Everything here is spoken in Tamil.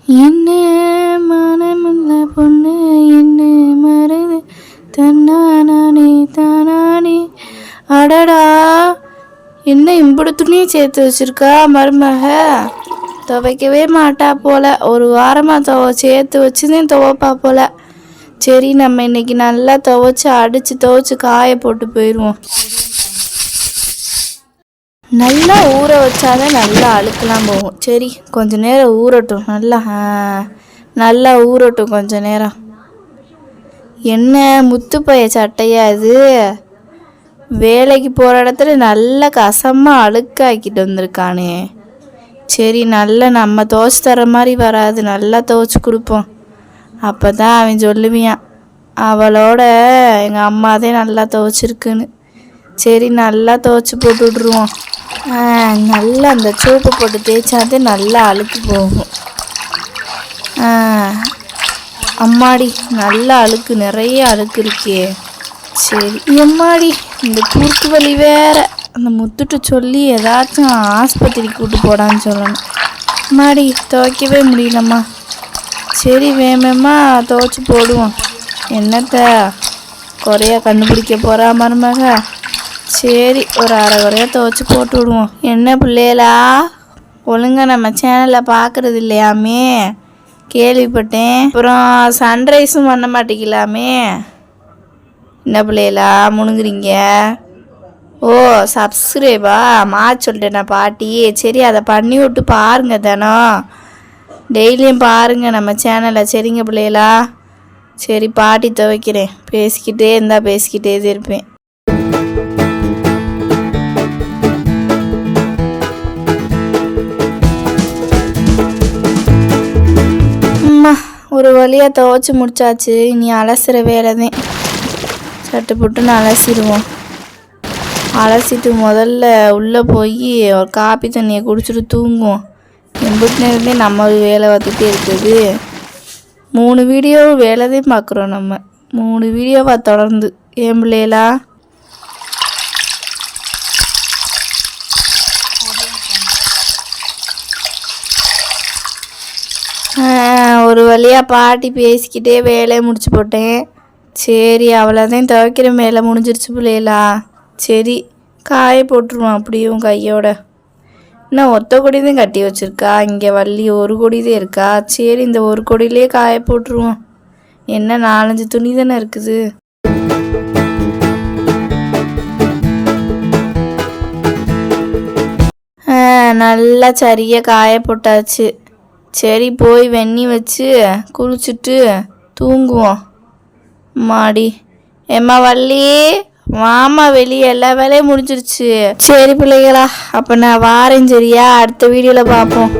என்ன மனமுள்ள பொண்ணு என்ன மறந்து தன்னானே தானானே. அடடா, என்ன இம்புடு துணியை சேர்த்து வச்சிருக்கா மருமக. துவைக்கவே மாட்டா போல. ஒரு வாரமாக சேர்த்து வச்சுதான் துவைப்பா போல. சரி, நம்ம இன்னைக்கு நல்லா துவைச்சி துவைச்சி காய போட்டு போயிடுவோம். நல்லா ஊற வச்சாதான் நல்லா அழுக்கெல்லாம் போகும். சரி, கொஞ்ச நேரம் ஊறட்டும். நல்லா ஊறட்டும் கொஞ்ச நேரம். என்ன முத்துப்பைய சட்டையா இது? வேலைக்கு போகிற இடத்துல நல்லா கசமாக அழுக்காக்கிட்டு வந்திருக்கானே. சரி, நல்லா நம்ம துவைச்சி தர மாதிரி வராது, நல்லா துவைச்சி கொடுப்போம். அப்போ தான் அவன் சொல்லுவியான், அவளோட எங்கள் அம்மாதே நல்லா துவைச்சிருக்குன்னு. சரி, நல்லா துவைச்சி போட்டு விட்ருவோம். நல்லா அந்த சோப்பு போட்டு தேய்ச்சாதே நல்லா அழுக்கு போகும். அம்மாடி, நல்லா அழுக்கு, நிறைய அழுக்கு இருக்கே. சரி எம்மாடி, இந்த குறுக்கு வலி வேற. அந்த முத்துட்டு சொல்லி ஏதாச்சும் ஆஸ்பத்திரிக்கு கூட்டு போடான்னு சொல்லணும். அம்மாடி, துவைக்கவே முடியலம்மா. சரி, வேகமா துவைச்சி போடுவோம். என்னத்த குறையா கண்டுபிடிக்க போகிறா மருமக. சரி, ஒரு அரை குறையாக துவைச்சி போட்டு விடுவோம். என்ன பிள்ளைகளா, ஒழுங்கா நம்ம சேனலில் பார்க்குறது இல்லையாமே கேள்விப்பட்டேன். அப்புறம் சன்ரைஸும் பண்ண மாட்டேங்கலாமே. என்ன பிள்ளைகளா முணுங்குறீங்க? ஓ, சப்ஸ்கிரைபா சொல்லிட்டேன் நான் பாட்டி. சரி, அதை பண்ணி விட்டு பாருங்கள், தினம் டெய்லியும் பாருங்கள் நம்ம சேனலை. சரிங்க பிள்ளைகளா? சரி, பாட்டி துவைக்கிறேன். பேசிக்கிட்டே தான் இருப்பேன். ஒரு வழியாக துவைச்சி முடிச்சாச்சு. இனி அலசுகிற வேலை தான். சட்டு புட்டுன்னு அலசிடுவோம். அலசிட்டு முதல்ல உள்ளே போய் ஒரு காப்பி தண்ணியை குடிச்சிட்டு தூங்குவோம். எம்பிட்டு நேரமே நம்ம வேலை பார்த்துட்டே இருக்குது. 3 வீடியோ வேலை தான் பார்க்குறோம் நம்ம. 3 வீடியோவா தொடர்ந்து. ஏன் பிள்ளைகளா? ஒரு வழியாக பாட்டி பேசிக்கிட்டே வேலையை முடிச்சு போட்டேன். சரி, அவ்வளோதான், துவைக்கிற மேலே முடிஞ்சிருச்சு பிள்ளைகளா. சரி, காய போட்டுருவோம் அப்படியும் கையோட. இன்னும் ஒத்த கொடி தான் கட்டி வச்சுருக்கா. இங்கே வள்ளி ஒரு கொடி தான் இருக்கா. சரி, இந்த ஒரு கொடியிலே காய போட்டுருவோம். என்ன 4-5 துணி தானே இருக்குது. நல்லா சரியாக காய போட்டாச்சு. சரி, போய் வெந்நி வச்சு குளிச்சுட்டு தூங்குவோம். மாடி ஏம்மா வள்ளி, வாமா வெளியே, எல்லா வேலையும் முடிஞ்சிருச்சு. சரி பிள்ளைகளா, அப்போ நான் வாரேன். சரியா? அடுத்த வீடியோவில் பார்ப்போம்.